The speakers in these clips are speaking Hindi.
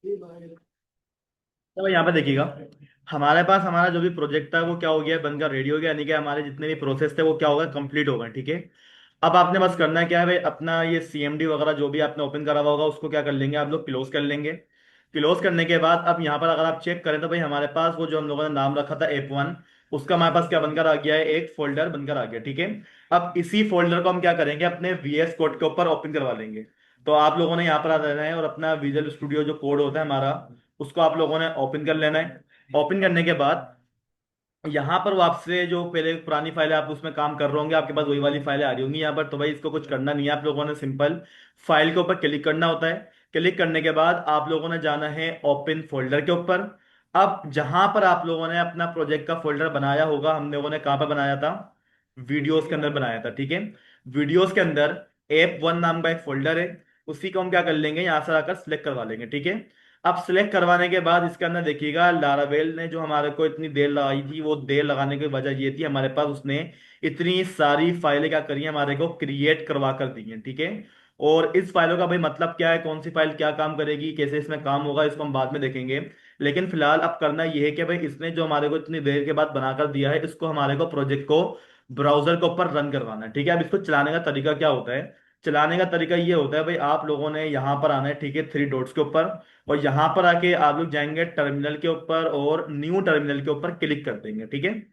तो भाई यहाँ पे देखिएगा, हमारे पास हमारा जो भी प्रोजेक्ट था वो क्या हो गया, बनकर रेडी हो गया, यानी कि हमारे जितने भी प्रोसेस थे वो क्या होगा, कंप्लीट हो गए। ठीक है। अब आपने बस करना है क्या है भाई, अपना ये सीएमडी वगैरह जो भी आपने ओपन करा हुआ होगा उसको क्या कर लेंगे आप लोग, क्लोज कर लेंगे। क्लोज करने के बाद अब यहाँ पर अगर आप चेक करें तो भाई हमारे पास वो जो हम लोगों ने नाम रखा था F1, उसका हमारे पास क्या बनकर आ गया है, एक फोल्डर बनकर आ गया। ठीक है। अब इसी फोल्डर को हम क्या करेंगे, अपने VS कोड के ऊपर ओपन करवा लेंगे। तो आप लोगों ने यहाँ पर आ जाना है और अपना विजुअल स्टूडियो जो कोड होता है हमारा, उसको आप लोगों ने ओपन कर लेना है। ओपन करने के बाद यहाँ पर वो आपसे जो पहले पुरानी फाइल है आप उसमें काम कर रहे होंगे, आपके पास वही वाली फाइलें आ रही होंगी यहाँ पर। तो भाई इसको कुछ करना नहीं है, आप लोगों ने सिंपल फाइल के ऊपर क्लिक करना होता है। क्लिक करने के बाद आप लोगों ने जाना है ओपन फोल्डर के ऊपर। अब जहां पर आप लोगों ने अपना प्रोजेक्ट का फोल्डर बनाया होगा, हम लोगों ने कहाँ पर बनाया था, वीडियोस के अंदर बनाया था। ठीक है। वीडियोस के अंदर F1 नाम का एक फोल्डर है, उसी को हम क्या कर लेंगे, यहाँ से आकर सिलेक्ट करवा लेंगे। ठीक है। अब सिलेक्ट करवाने के बाद इसके अंदर देखिएगा, लारावेल ने जो हमारे को इतनी देर लगाई थी, वो देर लगाने की वजह ये थी, हमारे पास उसने इतनी सारी फाइलें क्या करी हैं, हमारे को क्रिएट करवा कर दी हैं। ठीक है। और इस फाइलों का भाई मतलब क्या है, कौन सी फाइल क्या काम करेगी, कैसे इसमें काम होगा, इसको हम बाद में देखेंगे। लेकिन फिलहाल अब करना ये है कि भाई इसने जो हमारे को इतनी देर के बाद बनाकर दिया है, इसको हमारे को प्रोजेक्ट को ब्राउजर के ऊपर रन करवाना है। ठीक है। अब इसको चलाने का तरीका क्या होता है, चलाने का तरीका ये होता है भाई, आप लोगों ने यहाँ पर आना है। ठीक है, थ्री डॉट्स के ऊपर, और यहां पर आके आप लोग जाएंगे टर्मिनल के ऊपर और न्यू टर्मिनल के ऊपर क्लिक कर देंगे। ठीक है।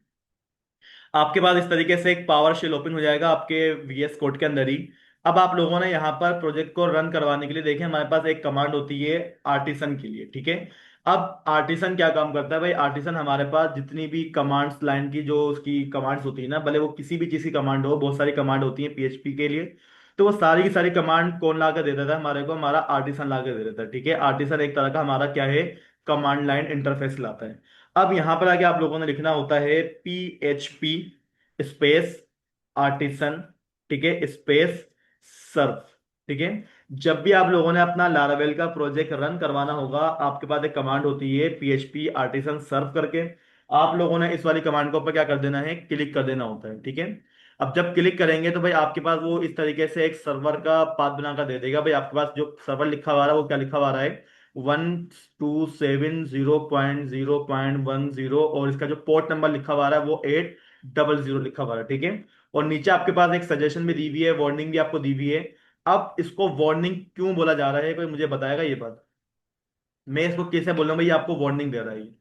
आपके पास इस तरीके से एक पावर शेल ओपन हो जाएगा आपके VS कोड के अंदर ही। अब आप लोगों ने यहाँ पर प्रोजेक्ट को रन करवाने के लिए देखें, हमारे पास एक कमांड होती है आर्टिसन के लिए। ठीक है। अब आर्टिसन क्या काम करता है भाई, आर्टिसन हमारे पास जितनी भी कमांड्स लाइन की जो उसकी कमांड्स होती है ना, भले वो किसी भी चीज की कमांड हो, बहुत सारी कमांड होती है PHP के लिए, तो वो सारी की सारी कमांड कौन ला के दे देता है हमारे को, हमारा आर्टिसन ला के दे देता है। ठीक है। आर्टिसन एक तरह का हमारा क्या है, कमांड लाइन इंटरफेस लाता है। अब यहां पर आके आप लोगों ने लिखना होता है PHP स्पेस आर्टिसन, ठीक है, स्पेस सर्व। ठीक है। जब भी आप लोगों ने अपना लारावेल का प्रोजेक्ट रन करवाना होगा, आपके पास एक कमांड होती है PHP आर्टिसन सर्व करके, आप लोगों ने इस वाली कमांड के ऊपर क्या कर देना है, क्लिक कर देना होता है। ठीक है। अब जब क्लिक करेंगे तो भाई आपके पास वो इस तरीके से एक सर्वर का पाथ बनाकर दे देगा। भाई आपके पास जो सर्वर लिखा हुआ है वो क्या लिखा हुआ है, 127.0.0.10, और इसका जो पोर्ट नंबर लिखा हुआ है वो 800 लिखा हुआ है। ठीक है। और नीचे आपके पास एक सजेशन भी दी हुई है, वार्निंग भी आपको दी हुई है। अब इसको वार्निंग क्यों बोला जा रहा है, कोई मुझे बताएगा ये बात, मैं इसको कैसे बोल रहा हूँ भाई आपको वार्निंग दे रहा है ये।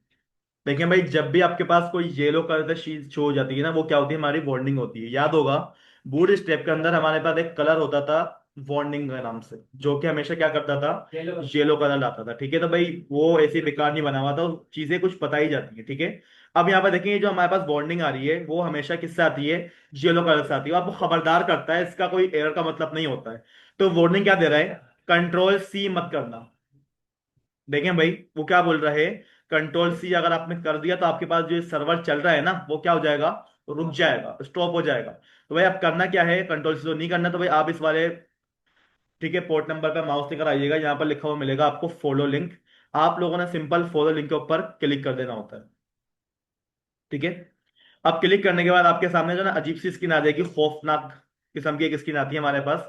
देखिए भाई, जब भी आपके पास कोई येलो कलर से शीट शो हो जाती है ना, वो क्या होती है, हमारी वार्निंग होती है। याद होगा, बूट स्टेप के अंदर हमारे पास एक कलर होता था वार्निंग के नाम से, जो कि हमेशा क्या करता था, येलो कलर लाता था। ठीक है। तो भाई वो ऐसी बेकार नहीं बना हुआ था, चीजें कुछ बताई जाती है। ठीक है। अब यहाँ पर देखिए, जो हमारे पास वार्निंग आ रही है वो हमेशा किससे आती है, येलो कलर से आती है। वो आपको खबरदार करता है, इसका कोई एरर का मतलब नहीं होता है। तो वार्निंग क्या दे रहा है, कंट्रोल C मत करना। देखें भाई, वो क्या बोल रहा है, कंट्रोल C अगर आपने कर दिया तो आपके पास जो सर्वर चल रहा है ना, वो क्या हो जाएगा, रुक जाएगा, स्टॉप हो जाएगा। तो भाई आप करना क्या है, कंट्रोल C तो नहीं करना, तो भाई आप इस वाले, ठीक है, पोर्ट नंबर पे माउस लेकर आइएगा, यहाँ पर लिखा हुआ मिलेगा आपको फॉलो लिंक। आप लोगों ने सिंपल फॉलो लिंक के ऊपर क्लिक कर देना होता है। ठीक है। अब क्लिक करने के बाद आपके सामने जो ना अजीब सी स्क्रीन आ जाएगी, खौफनाक किस्म की एक स्क्रीन आती है हमारे पास,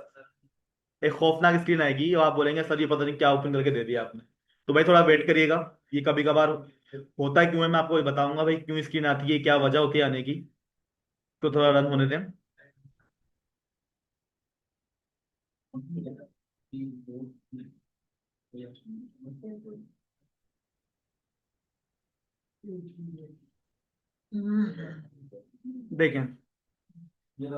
एक खौफनाक स्क्रीन आएगी और आप बोलेंगे सर ये पता नहीं क्या ओपन करके दे दिया आपने। तो भाई थोड़ा वेट करिएगा, ये कभी कभार होता है, क्यों है मैं आपको बताऊंगा भाई, क्यों स्क्रीन आती है, क्या वजह होती है आने की। तो थोड़ा रन होने दें। देखें,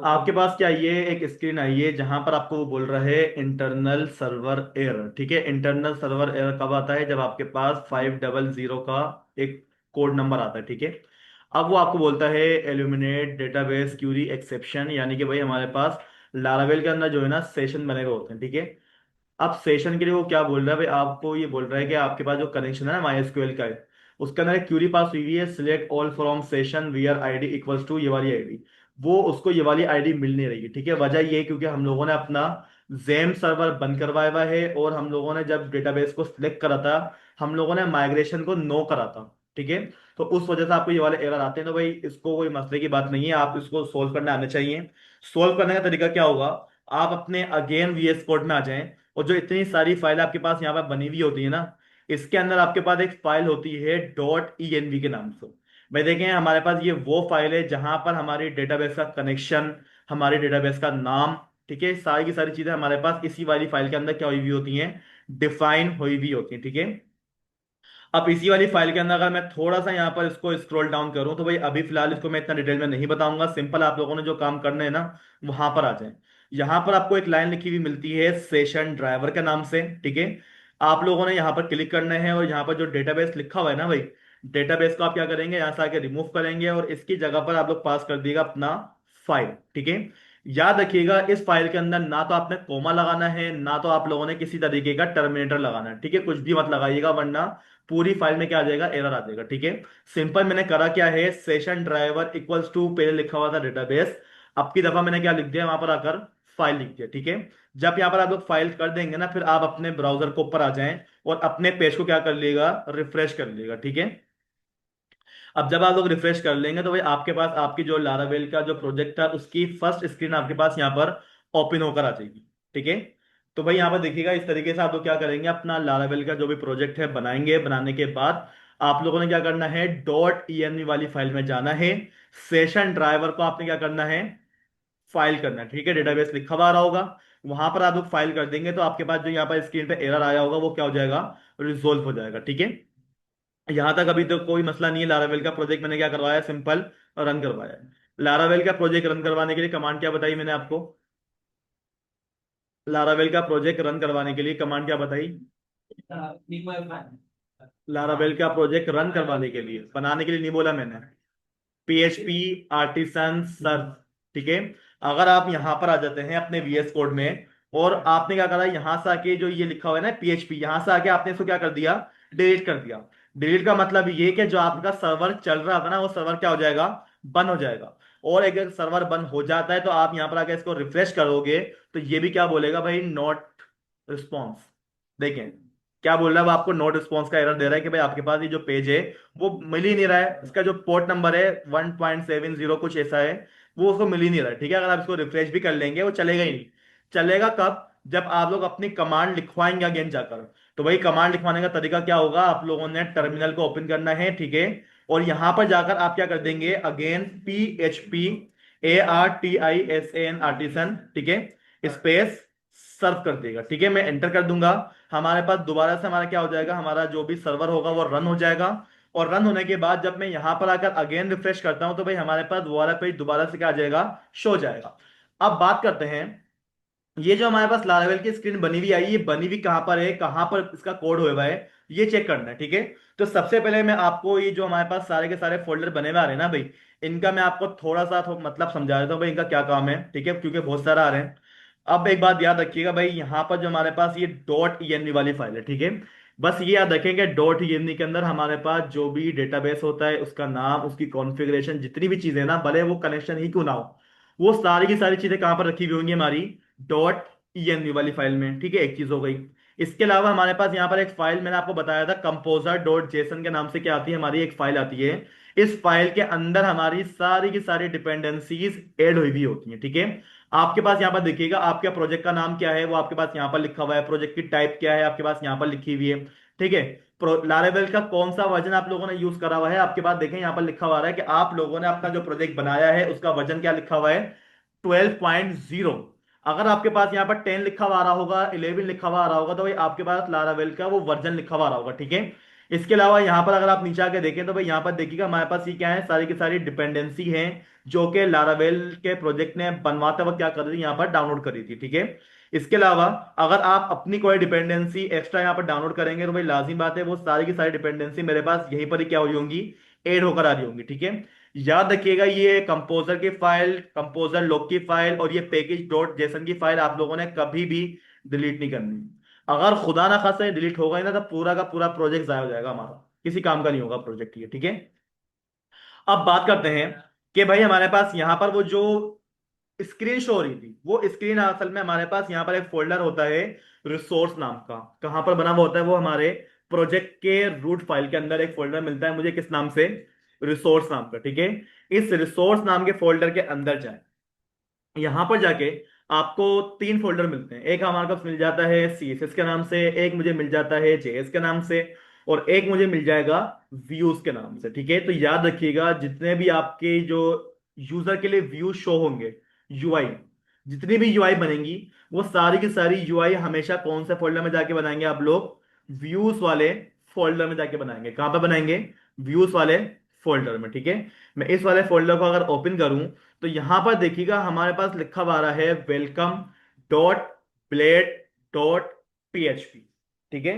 आपके पास क्या ये एक स्क्रीन आई है जहां पर आपको वो बोल रहा है इंटरनल सर्वर एरर। ठीक है। इंटरनल सर्वर एरर कब आता है, जब आपके पास 500 का एक कोड नंबर आता है। ठीक है। अब वो आपको बोलता है एल्यूमिनेट डेटाबेस क्यूरी एक्सेप्शन, यानी कि भाई हमारे पास लारावेल के अंदर जो है ना सेशन बने हुए होते हैं। ठीक है। अब सेशन के लिए वो क्या बोल रहा है भाई, आपको ये बोल रहा है कि आपके पास जो कनेक्शन है ना MySQL का है, उसके अंदर एक क्यूरी पास हुई है, select all from session where ID equals to ये वाली आईडी। वो उसको ये वाली आईडी मिल नहीं रही है। ठीक है। वजह ये है क्योंकि हम लोगों ने अपना जेम सर्वर बंद करवाया हुआ है, और हम लोगों ने जब डेटाबेस को सिलेक्ट करा था, हम लोगों ने माइग्रेशन को नो करा था। ठीक है। तो उस वजह से आपको ये वाले एरर आते हैं। तो भाई इसको कोई मसले की बात नहीं है, आप इसको सोल्व करने आने चाहिए। सोल्व करने का तरीका क्या होगा, आप अपने अगेन VS कोड में आ जाएं, और जो इतनी सारी फाइल आपके पास यहाँ पर बनी हुई होती है ना, इसके अंदर आपके पास एक फाइल होती है .env के नाम से। भाई देखें हमारे पास ये वो फाइल है जहां पर हमारी डेटाबेस का कनेक्शन, हमारे डेटाबेस का नाम, ठीक है, सारी की सारी चीजें हमारे पास इसी वाली फाइल के अंदर क्या हुई हुई होती हैं, डिफाइन हुई हुई होती हैं, ठीक है। अब इसी वाली फाइल के अंदर अगर मैं थोड़ा सा यहाँ पर इसको स्क्रॉल डाउन करूं तो भाई अभी फिलहाल इसको मैं इतना डिटेल में नहीं बताऊंगा, सिंपल आप लोगों ने जो काम करना है ना वहां पर आ जाए। यहाँ पर आपको एक लाइन लिखी हुई मिलती है सेशन ड्राइवर के नाम से, ठीक है। आप लोगों ने यहाँ पर क्लिक करना है और यहाँ पर जो डेटाबेस लिखा हुआ है ना भाई, डेटाबेस को आप क्या करेंगे, यहाँ से आके रिमूव करेंगे और इसकी जगह पर आप लोग पास कर दिएगा अपना फाइल, ठीक है। याद रखिएगा इस फाइल के अंदर ना तो आपने कोमा लगाना है, ना तो आप लोगों ने किसी तरीके का टर्मिनेटर लगाना है, ठीक है, कुछ भी मत लगाइएगा वरना पूरी फाइल में क्या आ जाएगा, एरर आ जाएगा, ठीक है। सिंपल मैंने करा क्या है, सेशन ड्राइवर इक्वल्स टू पहले लिखा हुआ था डेटाबेस, अब की दफा मैंने क्या लिख दिया वहां पर आकर फाइल लिख दिया, ठीक है। जब यहाँ पर आप लोग फाइल कर देंगे ना फिर आप अपने ब्राउजर को ऊपर आ जाएं और अपने पेज को क्या कर लिएगा, रिफ्रेश कर लिएगा, ठीक है। अब जब आप लोग रिफ्रेश कर लेंगे तो भाई आपके पास आपकी जो लारावेल का जो प्रोजेक्ट था उसकी फर्स्ट स्क्रीन आपके पास यहाँ पर ओपन होकर आ जाएगी, ठीक है। तो भाई यहाँ पर देखिएगा इस तरीके से आप लोग क्या करेंगे, अपना लारावेल का जो भी प्रोजेक्ट है बनाएंगे, बनाने के बाद आप लोगों ने क्या करना है, .env वाली फाइल में जाना है, सेशन ड्राइवर को आपने क्या करना है, फाइल करना है, ठीक है। डेटाबेस लिखा हुआ आ रहा होगा, वहां पर आप लोग फाइल कर देंगे तो आपके पास जो यहाँ पर स्क्रीन पे एरर आया होगा वो क्या हो जाएगा, रिजोल्व हो जाएगा, ठीक है। यहां तक अभी तो कोई मसला नहीं है, लारावेल का प्रोजेक्ट मैंने क्या करवाया है, सिंपल रन करवाया है। लारावेल का प्रोजेक्ट रन करवाने के लिए कमांड क्या बताई मैंने आपको, लारावेल का प्रोजेक्ट रन करवाने के लिए कमांड क्या बताई, लारावेल का प्रोजेक्ट रन करवाने के लिए, बनाने के लिए नहीं बोला मैंने, PHP आर्टिसन सर्व, ठीक है। अगर आप यहां पर आ जाते हैं अपने VS कोड में और आपने क्या करा, यहां से आके जो ये लिखा हुआ है ना PHP, यहां से आके आपने इसको क्या कर दिया, डिलीट कर दिया। डिलीट का मतलब ये कि जो आपका सर्वर चल रहा था ना वो सर्वर क्या हो जाएगा, बंद हो जाएगा। और अगर सर्वर बंद हो जाता है तो आप यहां पर आके इसको रिफ्रेश करोगे तो ये भी क्या बोलेगा भाई, नॉट रिस्पॉन्स। देखें क्या बोल रहा है वो, आपको नोट रिस्पॉन्स का एरर दे रहा है कि भाई आपके पास ये जो पेज है वो मिल ही नहीं रहा है, इसका जो पोर्ट नंबर है 1.70 कुछ ऐसा है, वो उसको मिल ही नहीं रहा है, ठीक है। अगर आप इसको रिफ्रेश भी कर लेंगे वो चलेगा ही नहीं। चलेगा कब, जब आप लोग अपनी कमांड लिखवाएंगे अगेन जाकर। तो भाई कमांड लिखवाने का तरीका क्या होगा, आप लोगों ने टर्मिनल को ओपन करना है, ठीक है। और यहां पर जाकर आप क्या कर देंगे, अगेन PHP ARTISAN आर्टिसन, ठीक है, स्पेस सर्व कर देगा, ठीक है। मैं एंटर कर दूंगा, हमारे पास दोबारा से हमारा क्या हो जाएगा, हमारा जो भी सर्वर होगा वो रन हो जाएगा। और रन होने के बाद जब मैं यहां पर आकर अगेन रिफ्रेश करता हूं तो भाई हमारे पास वो वाला पेज दोबारा से क्या आ जाएगा, शो जाएगा। अब बात करते हैं, ये जो हमारे पास लारावेल की स्क्रीन बनी हुई आई, ये बनी हुई कहां पर है, कहां पर इसका कोड हुआ है, ये चेक करना है, ठीक है। तो सबसे पहले मैं आपको ये जो हमारे पास सारे के सारे फोल्डर बने हुए आ रहे हैं ना भाई, इनका मैं आपको थोड़ा सा मतलब समझा देता हूँ भाई इनका क्या काम है, ठीक है, क्योंकि बहुत सारा आ रहे हैं। अब एक बात याद रखिएगा भाई, यहाँ पर जो हमारे पास ये .env वाली फाइल है, ठीक है, बस ये याद रखें कि .env के अंदर हमारे पास जो भी डेटाबेस होता है उसका नाम, उसकी कॉन्फ़िगरेशन, जितनी भी चीजें ना, भले वो कनेक्शन ही क्यों ना हो, वो सारी की सारी चीजें कहां पर रखी हुई होंगी, हमारी .env वाली फाइल में, ठीक है, एक चीज हो गई। इसके अलावा हमारे पास यहाँ पर एक फाइल मैंने आपको बताया था, composer.json के नाम से क्या आती है, हमारी एक फाइल आती है। इस फाइल के अंदर हमारी सारी की सारी डिपेंडेंसीज ऐड हुई भी होती हैं, ठीक है। आपके पास यहाँ पर देखिएगा आपके प्रोजेक्ट का नाम क्या है वो आपके पास यहाँ पर लिखा हुआ है, प्रोजेक्ट की टाइप क्या है आपके पास यहाँ पर लिखी हुई है, ठीक है। लारावेल का कौन सा वर्जन आप लोगों ने यूज करा हुआ है, आपके पास देखें यहाँ पर लिखा हुआ है कि आप लोगों ने अपना जो प्रोजेक्ट बनाया है उसका वर्जन क्या लिखा हुआ है, 12.0। अगर आपके पास यहाँ पर 10 लिखा हुआ आ रहा होगा, 11 लिखा हुआ आ रहा होगा तो भाई आपके पास लारावेल का वो वर्जन लिखा हुआ आ रहा होगा, ठीक है। इसके अलावा यहाँ पर अगर आप नीचे आके देखें तो भाई यहाँ पर देखिएगा हमारे पास ये क्या है, सारी की सारी डिपेंडेंसी है जो कि लारावेल के प्रोजेक्ट ने बनवाते वक्त क्या कर रही थी, यहाँ पर डाउनलोड करी थी, ठीक है। इसके अलावा अगर आप अपनी कोई डिपेंडेंसी एक्स्ट्रा यहाँ पर डाउनलोड करेंगे तो भाई लाजिम बात है वो सारी की सारी डिपेंडेंसी मेरे पास यहीं पर ही क्या हो रही होंगी, ऐड होकर आ रही होंगी, ठीक है। याद रखिएगा ये कंपोजर की फाइल, कंपोजर लॉग की फाइल और ये पैकेज डॉट जेसन की फाइल आप लोगों ने कभी भी डिलीट नहीं करनी। अगर खुदा ना खासा डिलीट होगा ही ना तो पूरा का पूरा प्रोजेक्ट जाया हो जाएगा, हमारा किसी काम का नहीं होगा प्रोजेक्ट ये, ठीक है। अब बात करते हैं कि भाई हमारे पास यहाँ पर वो जो स्क्रीन शो हो रही थी, वो स्क्रीन असल में हमारे पास यहाँ पर एक फोल्डर होता है रिसोर्स नाम का, कहां पर बना हुआ होता है वो, हमारे प्रोजेक्ट के रूट फाइल के अंदर एक फोल्डर मिलता है मुझे, किस नाम से, रिसोर्स नाम का, ठीक है। इस रिसोर्स नाम के फोल्डर के अंदर जाए, यहां पर जाके आपको तीन फोल्डर मिलते हैं। एक हमारे पास मिल जाता है CSS के नाम से, एक मुझे मिल जाता है JS के नाम से, और एक मुझे मिल जाएगा व्यूज के नाम से। ठीक है, तो याद रखिएगा जितने भी आपके जो यूजर के लिए व्यू शो होंगे, यूआई, जितनी भी यूआई बनेंगी, वो सारी की सारी यूआई हमेशा कौन से फोल्डर में जाके बनाएंगे आप लोग? व्यूज वाले फोल्डर में जाके बनाएंगे। कहां पे बनाएंगे? व्यूज वाले फोल्डर में। ठीक है, मैं इस वाले फोल्डर को अगर ओपन करूं तो यहां पर देखिएगा हमारे पास लिखा हुआ आ रहा है welcome dot blade dot PHP। ठीक है,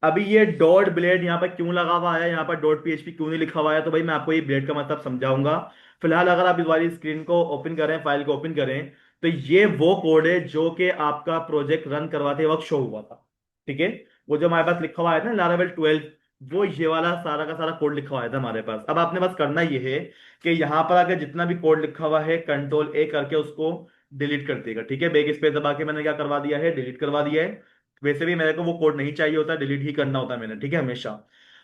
अभी ये डॉट ब्लेड यहाँ पर क्यों लगा हुआ है, यहाँ पर डॉट PHP क्यों नहीं लिखा हुआ है, तो भाई मैं आपको ये ब्लेड का मतलब समझाऊंगा। फिलहाल अगर आप इस वाली स्क्रीन को ओपन करें, फाइल को ओपन करें, तो ये वो कोड है जो कि आपका प्रोजेक्ट रन करवाते वक्त शो हुआ था। ठीक है, वो जो हमारे पास लिखा हुआ है ना लारावेल 12, वो ये वाला सारा का सारा कोड लिखा हुआ है था हमारे पास। अब आपने बस करना ये है कि यहाँ पर आकर जितना भी कोड लिखा हुआ है कंट्रोल A करके उसको डिलीट कर देगा। ठीक है, बैक स्पेस दबा के मैंने क्या करवा दिया है? डिलीट करवा दिया है। वैसे भी मेरे को वो कोड नहीं चाहिए होता, डिलीट ही करना होता है मैंने। ठीक है, हमेशा।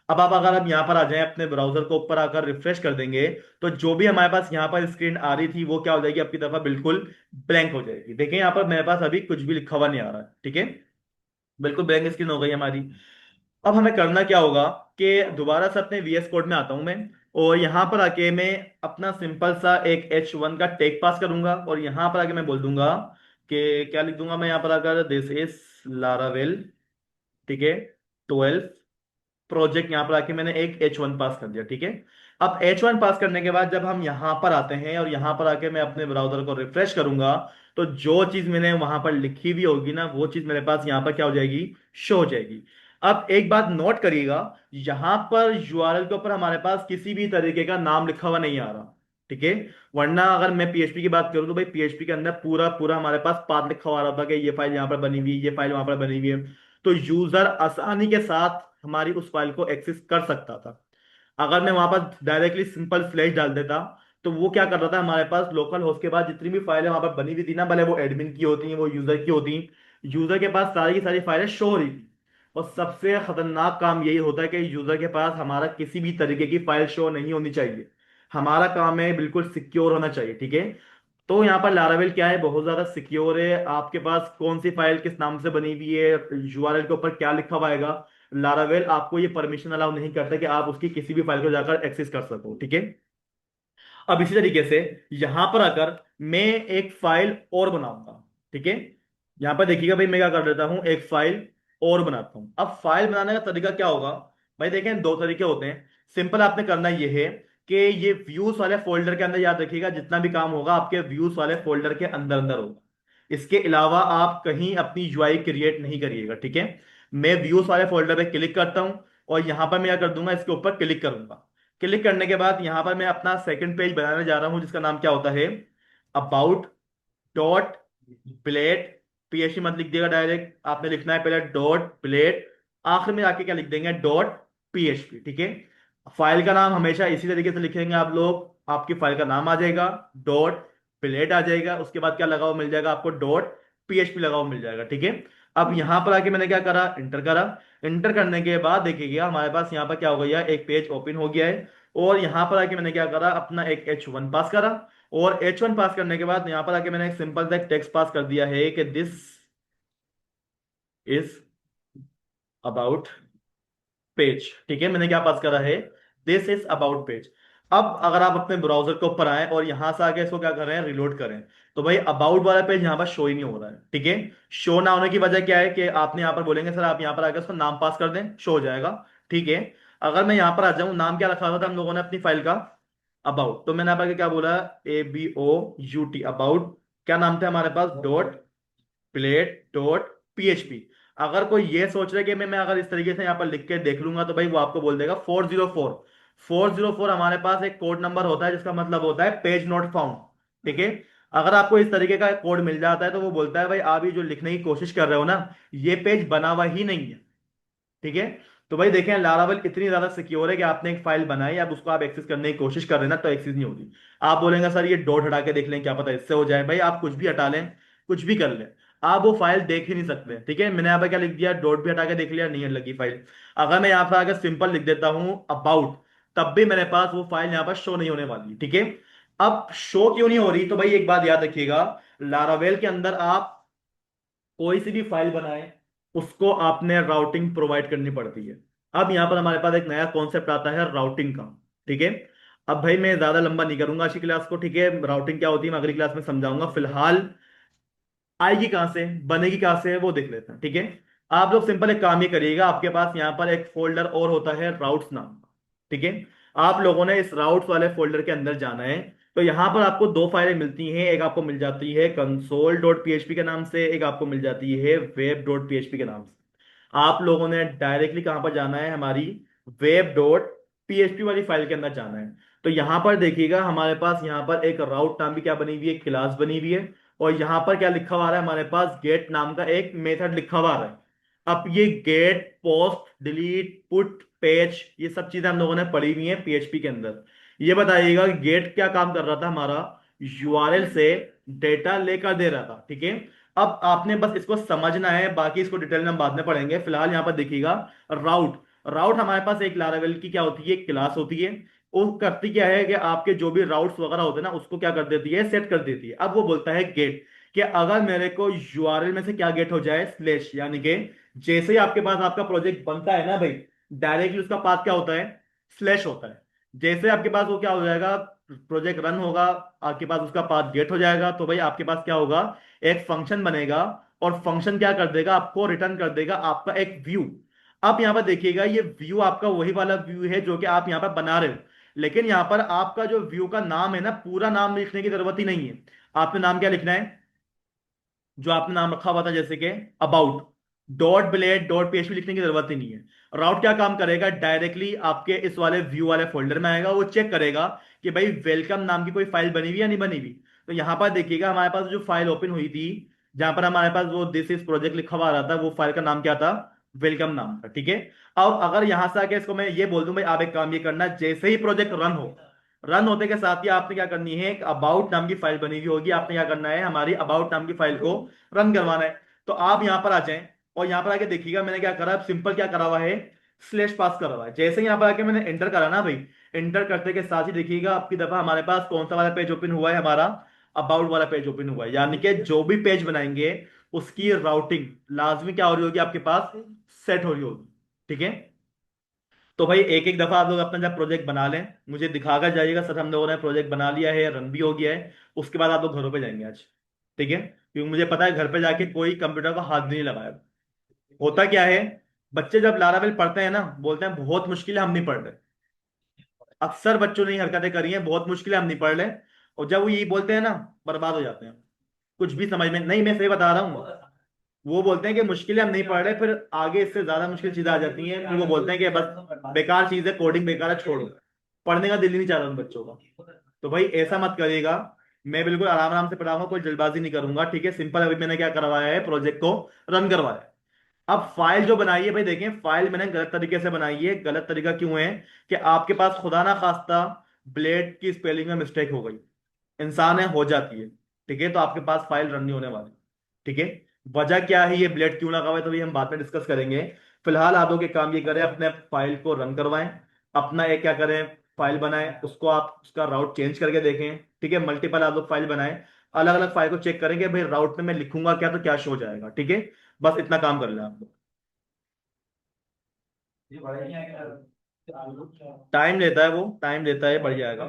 अब आप अगर आप यहाँ पर आ जाएं, अपने ब्राउजर को ऊपर आकर रिफ्रेश कर देंगे, तो जो भी हमारे पास यहाँ पर स्क्रीन आ रही थी वो क्या हो जाएगी? आपकी तरफ बिल्कुल ब्लैंक हो जाएगी। देखिए यहाँ पर मेरे पास अभी कुछ भी लिखा हुआ नहीं आ रहा है। ठीक है, बिल्कुल ब्लैंक स्क्रीन हो गई हमारी। अब हमें करना क्या होगा कि दोबारा से अपने VS कोड में आता हूं मैं, और यहां पर आके मैं अपना सिंपल सा एक H1 का टेक पास करूंगा, और यहां पर आके मैं बोल दूंगा कि क्या लिख दूंगा मैं यहां पर आकर? This is Laravel. ठीक है, 12 प्रोजेक्ट। यहां पर आके मैंने एक H1 पास कर दिया। ठीक है, अब H1 पास करने के बाद जब हम यहां पर आते हैं और यहां पर आके मैं अपने ब्राउजर को रिफ्रेश करूंगा, तो जो चीज मैंने वहां पर लिखी हुई होगी ना, वो चीज मेरे पास यहां पर क्या हो जाएगी? शो हो जाएगी। अब एक बात नोट करिएगा, यहां पर URL के ऊपर हमारे पास किसी भी तरीके का नाम लिखा हुआ नहीं आ रहा। ठीक है, वरना अगर मैं PHP की बात करूं तो भाई PHP के अंदर पूरा पूरा हमारे पास पाथ लिखा हुआ आ रहा था कि ये फाइल यहां पर बनी हुई है, ये फाइल वहां पर बनी हुई है। तो यूजर आसानी के साथ हमारी उस फाइल को एक्सेस कर सकता था। अगर मैं वहां पर डायरेक्टली सिंपल फ्लैश डाल देता, तो वो क्या कर रहा था? हमारे पास लोकल होस्ट के पास जितनी भी फाइलें वहां पर बनी हुई थी ना, भले वो एडमिन की होती हैं, वो यूजर की होती, यूजर के पास सारी की सारी फाइलें शो हो रही थी। और सबसे खतरनाक काम यही होता है कि यूजर के पास हमारा किसी भी तरीके की फाइल शो नहीं होनी चाहिए। हमारा काम है बिल्कुल सिक्योर होना चाहिए। ठीक है, तो यहाँ पर लारावेल क्या है? बहुत ज्यादा सिक्योर है। आपके पास कौन सी फाइल किस नाम से बनी हुई है, URL के ऊपर क्या लिखा हुआ आएगा, लारावेल आपको ये परमिशन अलाउ नहीं करता कि आप उसकी किसी भी फाइल को जाकर एक्सेस कर सको। ठीक है, अब इसी तरीके से यहां पर आकर मैं एक फाइल और बनाऊंगा। ठीक है, यहां पर देखिएगा भाई मैं क्या कर देता हूं, एक फाइल और बनाता हूं। अब फाइल बनाने का तरीका क्या होगा? भाई देखें, दो तरीके होते हैं। सिंपल आपने करना यह है कि ये व्यूज वाले फोल्डर के अंदर, याद रखिएगा जितना भी काम होगा आपके व्यूज वाले फोल्डर के अंदर अंदर होगा। इसके अलावा आप कहीं अपनी यूआई क्रिएट नहीं करिएगा। ठीक है, मैं व्यूज वाले फोल्डर पे क्लिक करता हूं, और यहां पर मैं क्या कर दूंगा? इसके ऊपर क्लिक करूंगा। क्लिक करने के बाद यहां पर मैं अपना सेकंड पेज बनाने जा रहा हूं, जिसका नाम क्या होता है? अबाउट डॉट ब्लेड PHP मत लिख दिएगा डायरेक्ट, आपने लिखना है पहले डॉट ब्लेड, आखिर में आके क्या लिख देंगे? Dot PHP। ठीक है, फाइल का नाम हमेशा इसी तरीके से लिखेंगे आप लोग, आपकी फाइल का नाम आ जाएगा, डॉट ब्लेड आ जाएगा, उसके बाद क्या लगा हुआ मिल जाएगा आपको? डॉट PHP लगा हुआ मिल जाएगा। ठीक है, अब यहां पर आके मैंने क्या करा? इंटर करा। इंटर करने के बाद देखिएगा हमारे पास यहाँ पर क्या हो गया? एक पेज ओपन हो गया है। और यहां पर आके मैंने क्या करा? अपना एक H1 पास करा। और H1 पास करने के बाद यहां पर आके मैंने एक सिंपल सा टेक्स्ट पास कर दिया है कि दिस इज अबाउट पेज। ठीक है, मैंने क्या पास करा है? This is about page. अब अगर आप अपने ब्राउजर के ऊपर आए और यहां से आके इसको क्या करें? रिलोड करें, तो भाई अबाउट वाला पेज यहां पर शो ही नहीं हो रहा है। ठीक है, शो ना होने की वजह क्या है कि आपने यहां पर बोलेंगे सर आप यहां पर आके उसका नाम पास कर दें, शो हो जाएगा। ठीक है, अगर मैं यहां पर आ जाऊं, नाम क्या रखा हुआ था हम लोगों ने अपनी फाइल का? अबाउट। तो मैंने यहाँ पर क्या बोला? ABOUT, about. क्या नाम था हमारे पास? Dot plate dot PHP। अगर कोई ये सोच रहा है कि मैं अगर इस तरीके से यहाँ पर लिख के देख लूंगा, तो भाई वो आपको बोल देगा 404। 404 हमारे पास एक कोड नंबर होता है, जिसका मतलब होता है पेज नॉट फाउंड। ठीक है, अगर आपको इस तरीके का कोड मिल जाता है तो वो बोलता है भाई आप ये जो लिखने की कोशिश कर रहे हो ना, ये पेज बना हुआ ही नहीं है। ठीक है, तो भाई देखें लारावल इतनी ज्यादा सिक्योर है कि आपने एक फाइल बनाई, अब उसको आप एक्सेस करने की कोशिश कर रहे हैं ना, तो एक्सेस नहीं होगी। आप बोलेंगे सर ये डॉट हटा के देख लें, क्या पता इससे हो जाए। भाई आप कुछ भी हटा लें, कुछ भी कर लें, आप वो फाइल देख ही नहीं सकते। ठीक है, मैंने यहाँ पे क्या लिख दिया? डॉट भी हटा के देख लिया, नहीं है लगी फाइल। अगर मैं यहाँ पे आकर सिंपल लिख देता हूं अबाउट, तब भी मेरे पास वो फाइल यहाँ पर शो नहीं होने वाली। ठीक है, अब शो क्यों नहीं हो रही, तो भाई एक बात याद रखिएगा, लारावेल के अंदर आप कोई सी भी फाइल बनाए, उसको आपने राउटिंग प्रोवाइड करनी पड़ती है। अब यहां पर हमारे पास एक नया कॉन्सेप्ट आता है राउटिंग का। ठीक है। अब भाई मैं ज्यादा लंबा नहीं करूंगा आज की क्लास को, ठीक है, राउटिंग क्या होती है मैं अगली क्लास में समझाऊंगा। फिलहाल आएगी कहां से, बनेगी कहां से, वो देख लेते हैं। ठीक है। आप लोग सिंपल एक काम ही करिएगा, आपके पास यहाँ पर एक फोल्डर और होता है राउट्स नाम का। ठीक है। आप लोगों ने इस राउट्स वाले फोल्डर के अंदर जाना है। तो यहाँ पर आपको दो फाइलें मिलती हैं, एक आपको मिल जाती है कंसोल डॉट पीएचपी के नाम से, एक आपको मिल जाती है वेब डॉट पीएचपी के नाम से। आप लोगों ने डायरेक्टली कहां पर जाना है, हमारी वेब डॉट पीएचपी वाली फाइल के अंदर जाना है। तो यहां पर देखिएगा हमारे पास यहाँ पर एक राउट नाम की क्या बनी हुई है, क्लास बनी हुई है। और यहां पर क्या लिखा हुआ है, हमारे पास गेट नाम का एक मेथड लिखा हुआ है। अब ये get, post, delete, put, page, ये सब चीजें हम लोगों ने पढ़ी हुई है पीएचपी के अंदर। ये बताइएगा गेट क्या काम कर रहा था, हमारा यूआरएल से डेटा लेकर दे रहा था। ठीक है। अब आपने बस इसको समझना है, बाकी इसको डिटेल में हम बाद में पढ़ेंगे। फिलहाल यहाँ पर देखिएगा राउट। राउट हमारे पास एक लारावेल की क्या होती है, क्लास होती है। वो करती क्या है कि आपके जो भी राउट्स वगैरह होते हैं ना, उसको क्या कर देती है, सेट कर देती है। अब वो बोलता है गेट, कि अगर मेरे को यूआरएल में से क्या गेट हो जाए, स्लेश, यानी कि जैसे ही आपके पास आपका प्रोजेक्ट बनता है ना भाई, डायरेक्टली उसका पाथ क्या होता है, स्लेश होता है। जैसे आपके पास वो क्या हो जाएगा, प्रोजेक्ट रन होगा, आपके पास उसका पाथ गेट हो जाएगा, तो भाई आपके पास क्या होगा, एक फंक्शन बनेगा। और फंक्शन क्या कर देगा, आपको रिटर्न कर देगा आपका एक व्यू। आप यहां पर देखिएगा, ये व्यू आपका वही वाला व्यू है जो कि आप यहां पर बना रहे हो। लेकिन यहां पर आपका जो व्यू का नाम है ना, पूरा नाम लिखने की जरूरत ही नहीं है। आपने नाम क्या लिखना है, जो आपने नाम रखा हुआ था, जैसे कि about dot blade dot PHP, लिखने की जरूरत ही नहीं है। राउट क्या काम करेगा, डायरेक्टली आपके इस वाले व्यू वाले फोल्डर में आएगा, वो चेक करेगा कि भाई वेलकम नाम की कोई फाइल बनी हुई या नहीं बनी हुई। तो यहां पर देखिएगा हमारे पास जो फाइल ओपन हुई थी, जहां पर हमारे पास वो दिस इज प्रोजेक्ट लिखा हुआ आ रहा था, वो फाइल का नाम क्या था, वेलकम नाम था। ठीक है। अब अगर यहां से आके इसको मैं ये बोल दूं भाई आप एक काम ये करना, जैसे ही प्रोजेक्ट रन हो, रन होते के साथ ही आपने क्या करनी है, एक अबाउट नाम की फाइल बनी हुई होगी, आपने क्या करना है, हमारी अबाउट नाम की फाइल को रन करवाना है। तो आप यहां पर आ जाएं, और यहां पर आके देखिएगा मैंने क्या करा, सिंपल क्या करा हुआ है, स्लेश पास करा हुआ है। जैसे ही यहां पर आके मैंने एंटर करा ना भाई, एंटर करते के साथ ही देखिएगा आपकी दफा हमारे पास कौन सा वाला पेज ओपन हुआ है, हमारा अबाउट वाला पेज ओपन हुआ है। यानी कि जो भी पेज बनाएंगे उसकी राउटिंग लाजमी क्या हो रही होगी, आपके पास सेट हो रही होगी। ठीक है। तो भाई एक एक दफा आप लोग अपना जब प्रोजेक्ट बना लें, मुझे दिखाकर जाइएगा सर हम लोगों ने प्रोजेक्ट बना लिया है, रन भी हो गया है। उसके बाद आप लोग घरों पे जाएंगे आज। ठीक है, क्योंकि मुझे पता है घर पे जाके कोई कंप्यूटर को हाथ भी नहीं लगाया। होता क्या है, बच्चे जब लारावेल पढ़ते हैं ना, बोलते हैं बहुत मुश्किल है हम नहीं पढ़ रहे। अक्सर बच्चों ने ये हरकतें करी हैं, बहुत मुश्किल है हम नहीं पढ़ रहे। और जब वो यही बोलते हैं ना, बर्बाद हो जाते हैं। कुछ भी समझ में नहीं, मैं सही बता रहा हूँ। वो बोलते हैं कि मुश्किलें हम नहीं पढ़ रहे, फिर आगे इससे ज्यादा मुश्किल चीजें आ जाती हैं, फिर वो बोलते हैं कि बस बेकार चीज है, कोडिंग बेकार है, छोड़ो। पढ़ने का दिल ही नहीं चाह रहा उन बच्चों का। तो भाई ऐसा मत करिएगा। मैं बिल्कुल आराम आराम से पढ़ाऊंगा, कोई जल्दबाजी नहीं करूंगा। ठीक है, सिंपल अभी मैंने क्या करवाया है, प्रोजेक्ट को रन करवाया है। अब फाइल जो बनाई है भाई, देखें फाइल मैंने गलत तरीके से बनाई है। गलत तरीका क्यों है, कि आपके पास खुदा ना खास्ता ब्लेड की स्पेलिंग में मिस्टेक हो गई, इंसान है, हो जाती है। ठीक है, तो आपके पास फाइल रन नहीं होने वाली। ठीक है। वजह क्या है, ये ब्लेड क्यों लगा हुआ है, तो ये हम बाद में डिस्कस करेंगे। फिलहाल आप लोग एक काम ये करें, अपने फाइल को रन करवाएं, अपना एक क्या करें, फाइल बनाएं, उसको आप उसका राउट चेंज करके देखें। ठीक है, मल्टीपल आप लोग फाइल बनाएं, अलग अलग फाइल को चेक करेंगे भाई राउट में मैं लिखूंगा क्या तो क्या शो जाएगा। ठीक है, बस इतना काम कर लें आप लोग। टाइम लेता है, वो टाइम लेता है, बढ़ जाएगा।